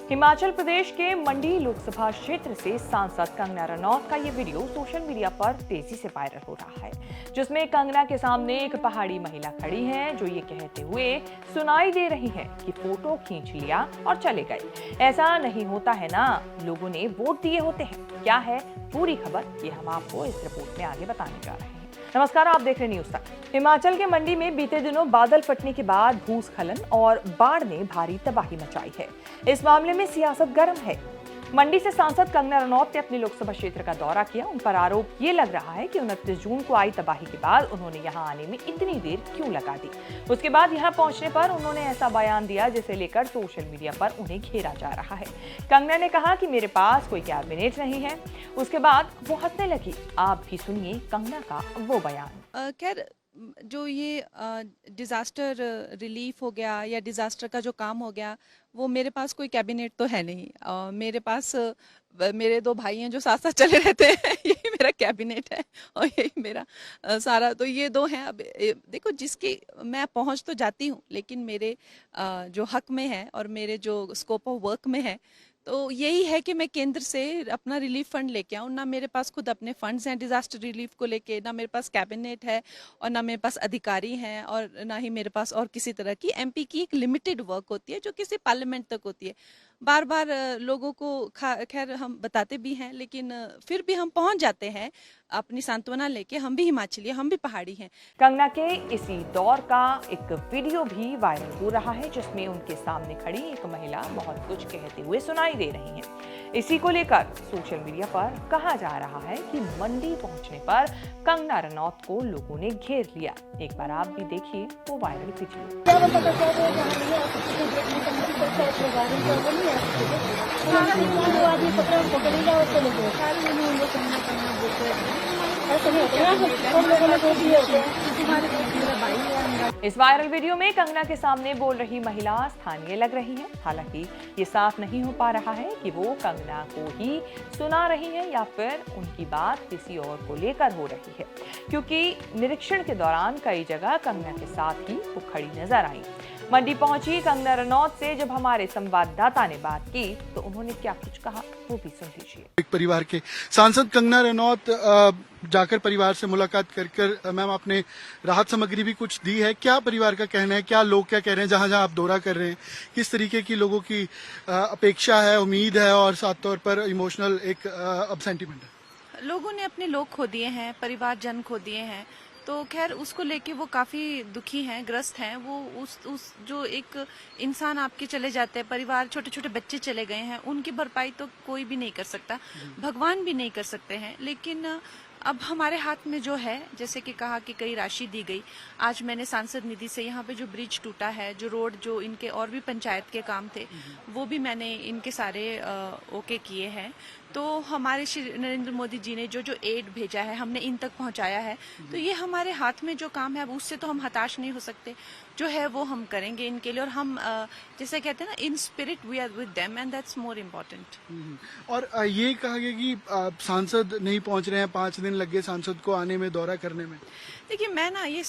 हिमाचल प्रदेश के मंडी लोकसभा क्षेत्र से सांसद कंगना रनौत का ये वीडियो सोशल मीडिया पर तेजी से वायरल हो रहा है, जिसमें कंगना के सामने एक पहाड़ी महिला खड़ी है जो ये कहते हुए सुनाई दे रही है कि फोटो खींच लिया और चले गए। ऐसा नहीं होता है ना, लोगों ने वोट दिए होते हैं। क्या है पूरी खबर, ये हम आपको इस रिपोर्ट में आगे बताने जा रहे हैं। नमस्कार, आप देख रहे हैं न्यूज़ तक। हिमाचल के मंडी में बीते दिनों बादल फटने के बाद भूस्खलन और बाढ़ ने भारी तबाही मचाई है। इस मामले में सियासत गर्म है। मंडी से सांसद कंगना रनौत ने अपने लोकसभा क्षेत्र का दौरा किया। उन पर आरोप ये लग रहा है कि 29 जून को आई तबाही के बाद उन्होंने यहां आने में इतनी देर क्यों लगा दी। उसके बाद यहां पहुंचने पर उन्होंने ऐसा बयान दिया जिसे लेकर सोशल मीडिया पर उन्हें घेरा जा रहा है। कंगना ने कहा कि मेरे पास कोई कैबिनेट नहीं है। उसके बाद वो हंसने लगी। आप भी सुनिए कंगना का वो बयान। खैर, जो ये डिज़ास्टर रिलीफ हो गया या डिज़ास्टर का जो काम हो गया, वो मेरे पास कोई कैबिनेट तो है नहीं। मेरे पास मेरे 2 भाई हैं जो साथ साथ चले रहते हैं यही मेरा कैबिनेट है और यही मेरा सारा, तो ये 2 हैं। अब देखो, जिसकी मैं पहुंच तो जाती हूँ, लेकिन मेरे जो हक में है और मेरे जो स्कोप ऑफ वर्क में है, तो यही है कि मैं केंद्र से अपना रिलीफ फंड लेके आऊँ। ना मेरे पास खुद अपने फंड्स हैं डिज़ास्टर रिलीफ को लेके, ना मेरे पास कैबिनेट है और ना मेरे पास अधिकारी हैं, और ना ही मेरे पास और किसी तरह की। एमपी की एक लिमिटेड वर्क होती है जो किसी पार्लियामेंट तक होती है। बार बार लोगों को खैर हम बताते भी हैं, लेकिन फिर भी हम पहुंच जाते हैं अपनी सांत्वना लेके। हम भी हिमाचली, हम भी पहाड़ी हैं। कंगना के इसी दौर का एक वीडियो भी वायरल हो रहा है, जिसमें उनके सामने खड़ी एक महिला बहुत कुछ कहते हुए सुनाई दे रही है। इसी को लेकर सोशल मीडिया पर कहा जा रहा है कि मंडी पहुंचने पर कंगना रनौत को लोगों ने घेर लिया। एक बार आप भी देखिए वो वायरल वीडियो। इस वायरल वीडियो में कंगना के सामने बोल रही महिला स्थानीय लग रही है। हालांकि ये साफ नहीं हो पा रहा है कि वो कंगना को ही सुना रही है या फिर उनकी बात किसी और को लेकर हो रही है, क्योंकि निरीक्षण के दौरान कई जगह कंगना के साथ ही वो खड़ी नजर आई। मंडी पहुंची कंगना रनौत से जब हमारे संवाददाता ने बात की तो उन्होंने क्या कुछ कहा वो भी सुन लीजिए। एक परिवार के सांसद कंगना रनौत जाकर परिवार से मुलाकात कर मैम आपने राहत सामग्री भी कुछ दी है। क्या परिवार का कहना है, क्या लोग क्या कह रहे हैं जहां जहां आप दौरा कर रहे हैं, किस तरीके की लोगों की अपेक्षा है, उम्मीद है और साथ तौर पर इमोशनल एक अब सेंटिमेंट है? लोगों ने अपने लोग खो दिए हैं, परिवारजन खो दिए हैं, तो खैर उसको लेके वो काफी दुखी हैं, ग्रस्त हैं। वो उस जो एक इंसान आपके चले जाते हैं, परिवार, छोटे छोटे बच्चे चले गए हैं, उनकी भरपाई तो कोई भी नहीं कर सकता, भगवान भी नहीं कर सकते हैं। लेकिन अब हमारे हाथ में जो है, जैसे कि कहा कि कई राशि दी गई। आज मैंने सांसद निधि से यहाँ पे जो ब्रिज टूटा है, जो रोड, जो इनके और भी पंचायत के काम थे, वो भी मैंने इनके सारे ओके किए हैं। तो हमारे श्री नरेंद्र मोदी जी ने जो जो एड भेजा है, हमने इन तक पहुंचाया है। तो ये हमारे हाथ में जो काम है, अब उससे तो हम हताश नहीं हो सकते। जो है वो हम करेंगे इनके लिए, और हम जैसे कहते हैं ना, in spirit we are with them and that's more important. और ये कहा गया कि सांसद नहीं पहुंच रहे हैं, 5 दिन लग गए सांसद को आने में, दौरा करने में। देखिए, मैं ना ये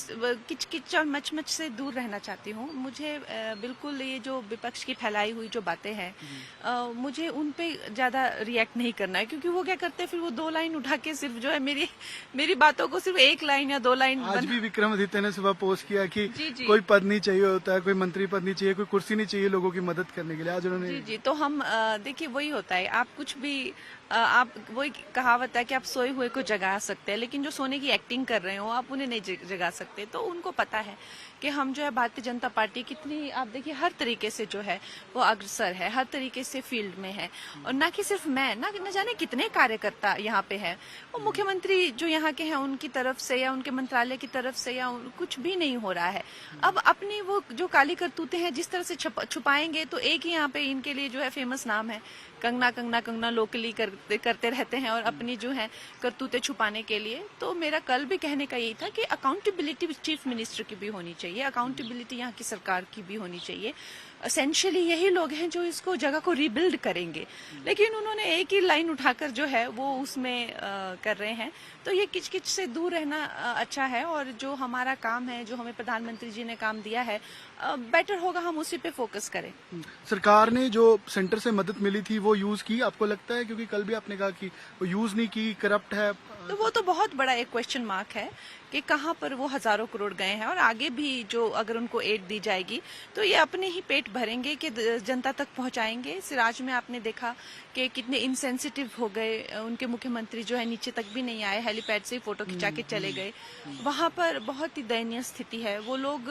किच और मच से दूर रहना चाहती हूँ। मुझे बिल्कुल ये जो विपक्ष की फैलाई हुई जो बातें हैं, मुझे उन पे ज्यादा रिएक्ट नहीं करना है, क्योंकि वो क्या करते हैं, फिर वो 2 लाइन उठा के सिर्फ जो है मेरी बातों को सिर्फ 1 लाइन या 2 लाइन। आज भी विक्रमादित्य ने सुबह पोस्ट किया कि जी। कोई पद नहीं चाहिए होता है, कोई मंत्री पद नहीं चाहिए, कोई कुर्सी नहीं चाहिए लोगों की मदद करने के लिए। आज उन्होंने जी। तो हम देखिए, वही होता है, आप कुछ भी आप वही कहावत है कि आप सोए हुए को जगा सकते हैं, लेकिन जो सोने की एक्टिंग कर रहे हो आप उन्हें नहीं जगा सकते। तो उनको पता है कि हम जो है भारतीय जनता पार्टी कितनी, आप देखिए, हर तरीके से जो है वो अग्रसर है, हर तरीके से फील्ड में है। और ना कि सिर्फ मैं, न जाने कितने कार्यकर्ता यहाँ पे है। वो मुख्यमंत्री जो यहाँ के हैं उनकी तरफ से या उनके मंत्रालय की तरफ से या कुछ भी नहीं हो रहा है। अब अपनी वो जो काली करतूतें हैं जिस तरह से छुपाएंगे, तो एक ही यहाँ पे इनके लिए जो है फेमस नाम है, कंगना कंगना कंगना लोकली करते रहते हैं, और अपनी जो है करतूतें छुपाने के लिए। तो मेरा कल भी कहने का यही था कि अकाउंटेबिलिटी चीफ मिनिस्टर की भी होनी चाहिए, अकाउंटेबिलिटी यहाँ की सरकार की भी होनी चाहिए। एसेंशियली यही लोग हैं जो इसको जगह को रीबिल्ड करेंगे, लेकिन उन्होंने एक ही लाइन उठाकर जो है वो उसमें कर रहे हैं। तो ये किचकिच से दूर रहना अच्छा है, और जो हमारा काम है, जो हमें प्रधानमंत्री जी ने काम दिया है, बेटर होगा हम उसी पे फोकस करें। सरकार ने जो सेंटर से मदद मिली थी वो यूज की, आपको लगता है? क्योंकि कल भी आपने कहा कि वो यूज नहीं की, करप्ट है। तो वो तो बहुत बड़ा एक क्वेश्चन मार्क है कि कहाँ पर वो हजारों करोड़ गए हैं, और आगे भी जो अगर उनको एड दी जाएगी तो ये अपने ही पेट भरेंगे कि जनता तक पहुंचाएंगे। सिराज में आपने देखा कि कितने इनसेंसिटिव हो गए, उनके मुख्यमंत्री जो है नीचे तक भी नहीं आए, हेलीपैड से ही फोटो खिंचा के चले गए। वहां पर बहुत ही दयनीय स्थिति है। वो लोग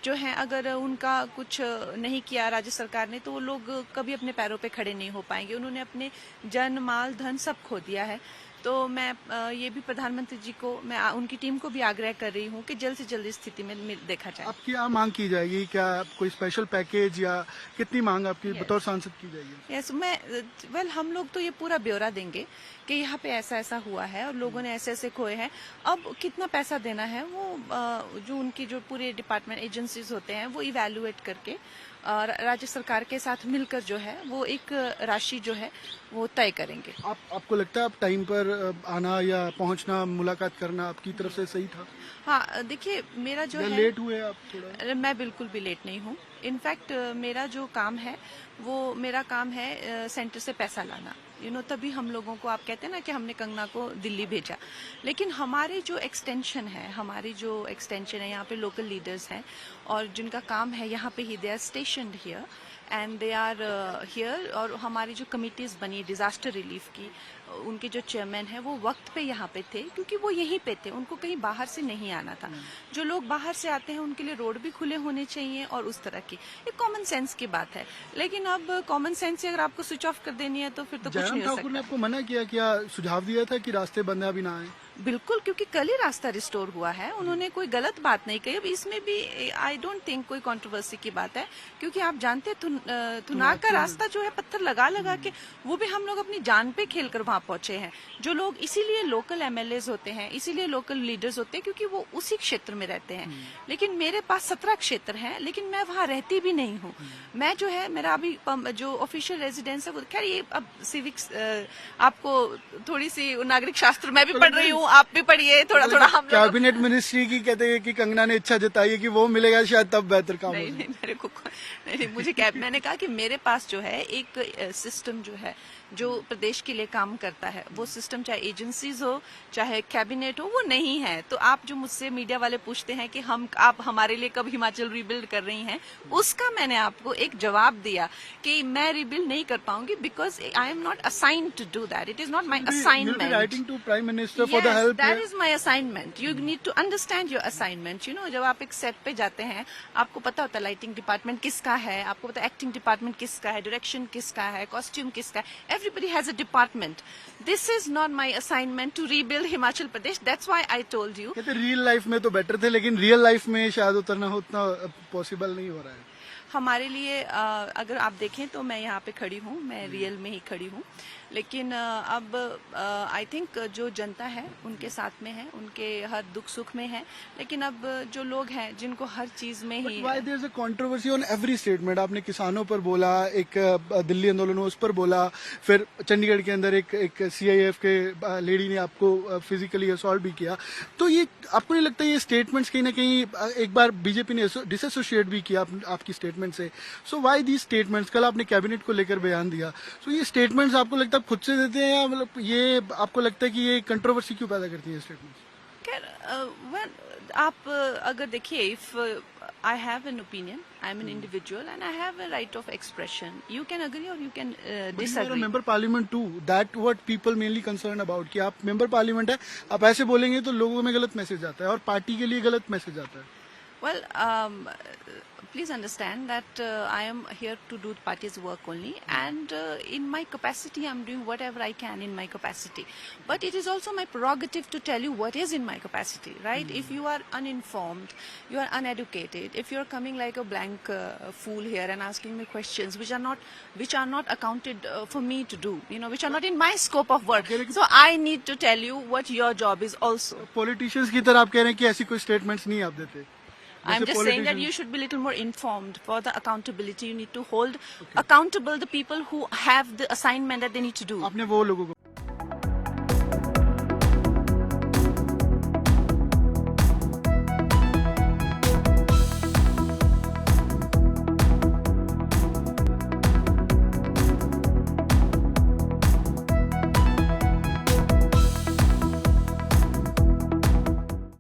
जो हैं, अगर उनका कुछ नहीं किया राज्य सरकार ने, तो वो लोग कभी अपने पैरों पे खड़े नहीं हो पाएंगे। उन्होंने अपने जन माल धन सब खो दिया है। तो मैं ये भी प्रधानमंत्री जी को, मैं उनकी टीम को भी आग्रह कर रही हूँ कि जल्द से जल्द इस स्थिति में देखा जाए। आपकी क्या मांग की जाएगी? क्या कोई स्पेशल पैकेज या कितनी मांग आपकी बतौर सांसद की जाएगी? यस, मैं हम लोग तो ये पूरा ब्यौरा देंगे कि यहाँ पे ऐसा ऐसा हुआ है और लोगों ने ऐसे ऐसे खोए हैं। अब कितना पैसा देना है वो जो उनकी जो पूरे डिपार्टमेंट एजेंसीज होते हैं वो इवैल्यूएट करके राज्य सरकार के साथ मिलकर जो है वो एक राशि जो है वो तय करेंगे। आपको लगता है आप टाइम पर आना या पहुंचना, मुलाकात करना आपकी तरफ से सही था? हाँ, देखिए मेरा जो है, लेट हुए आप थोड़ा? मैं बिल्कुल भी लेट नहीं हूँ। इनफैक्ट मेरा जो काम है वो मेरा काम है सेंटर से पैसा लाना। तभी हम लोगों को, आप कहते हैं ना कि हमने कंगना को दिल्ली भेजा, लेकिन हमारे जो एक्सटेंशन है, यहाँ पे लोकल लीडर्स हैं और जिनका काम है यहाँ पे ही, they are stationed here and they are here. और हमारी जो कमिटीज बनी डिजास्टर रिलीफ की, उनके जो चेयरमैन हैं वो वक्त पे यहाँ पे थे, क्योंकि वो यहीं पे थे, उनको कहीं बाहर से नहीं आना था। जो लोग बाहर से आते हैं उनके लिए रोड भी खुले होने चाहिए और उस तरह की, एक कॉमन सेंस की बात है। लेकिन अब कॉमन सेंस ही अगर आपको स्विच ऑफ कर देनी है तो फिर तो कुछ नहीं हो ठाकुर ने सकता। आपको मना किया, क्या सुझाव दिया था कि रास्ते बंद है अभी ना आए? बिल्कुल, क्योंकि कल ही रास्ता रिस्टोर हुआ है, उन्होंने कोई गलत बात नहीं कही। अब इसमें भी आई डोंट थिंक कोई कंट्रोवर्सी की बात है, क्योंकि आप जानते हैं थुनाग का रास्ता जो है पत्थर लगा लगा के, वो भी हम लोग अपनी जान पे खेलकर वहां पहुंचे हैं। जो लोग, इसीलिए लोकल एमएलएज होते हैं, इसीलिए लोकल लीडर्स होते हैं, क्योंकि वो उसी क्षेत्र में रहते हैं। लेकिन मेरे पास 17 क्षेत्र हैं, लेकिन मैं वहां रहती भी नहीं हूँ। मैं जो है, मेरा अभी जो ऑफिशियल रेजिडेंस है वो, खैर ये अब सिविक्स, आपको थोड़ी सी नागरिक शास्त्र मैं भी पढ़ रही हूँ, आप भी पढ़िए थोड़ा थोड़ा। हम कैबिनेट मिनिस्ट्री की कहते हैं कि कंगना ने इच्छा जताई है कि वो मिलेगा, शायद तब बेहतर काम नहीं, होगा। नहीं, मेरे को नहीं, मुझे मैंने कहा कि मेरे पास जो है एक सिस्टम जो है जो प्रदेश के लिए काम करता है, वो सिस्टम चाहे एजेंसीज हो चाहे कैबिनेट हो, वो नहीं है। तो आप जो मुझसे मीडिया वाले पूछते हैं कि आप हमारे लिए कब हिमाचल रिबिल्ड कर रही हैं, उसका मैंने आपको एक जवाब दिया कि मैं रिबिल्ड नहीं कर पाऊंगी, because I am not assigned to do that. It is not my assignment. Writing to prime minister for the help. That is my assignment. You need to understand your assignment. जब आप एक set पे जाते हैं, आपको पता होता है लाइटिंग डिपार्टमेंट किसका है, आपको पता है एक्टिंग डिपार्टमेंट किसका है, डायरेक्शन किसका है, कॉस्ट्यूम किसका है। Everybody has a department. This is not my assignment to rebuild Himachal Pradesh. That's why I told you. कहते रियल लाइफ में तो बेटर थे, लेकिन रियल लाइफ में शायद उतरना उतना पॉसिबल नहीं हो रहा है हमारे लिए। अगर आप देखें तो मैं यहाँ पे खड़ी हूँ, मैं रियल में ही खड़ी हूँ, लेकिन अब आई थिंक जो जनता है उनके साथ में है, उनके हर दुख सुख में है। लेकिन अब जो लोग हैं जिनको हर चीज में ही, why there is a controversy on every statement? आपने किसानों पर बोला, एक दिल्ली आंदोलन उस पर बोला, फिर चंडीगढ़ के अंदर एक सीआईएफ के लेडी ने आपको फिजिकली असॉल्ट भी किया। तो ये आपको नहीं लगता ये स्टेटमेंट्स कहीं ना कहीं एक बार बीजेपी ने डिसएसोसिएट भी किया आपकी स्टेटमेंट से? So why these statements? कल आपने कैबिनेट को लेकर बयान दिया, सो ये स्टेटमेंट्स आपको लगता है खुद से देते हैं, या मतलब ये आपको लगता है कि ये कंट्रोवर्सी क्यों पैदा करती है स्टेटमेंट्स? आप अगर देखिए, if I have an opinion, I am an individual and I have a right of expression. You can agree और you can disagree. Member parliament too, that what people mainly concern about, कि आप member parliament है, आप ऐसे बोलेंगे तो लोगों में गलत मैसेज आता है और पार्टी के लिए गलत मैसेज आता है। Well, please understand that I am here to do the party's work only, and in my capacity, I'm doing whatever I can in my capacity. But it is also my prerogative to tell you what is in my capacity, right? If you are uninformed, you are uneducated, if you are coming like a blank fool here and asking me questions which are not accounted for me to do, which are not in my scope of work, so I need to tell you what your job is also. Politicians की तरह आप कह रहे हैं कि ऐसी कोई statements नहीं आप देते? I'm just saying that you should be a little more informed for the accountability. You need to hold accountable the people who have the assignment that they need to do. आपने वो लोगों को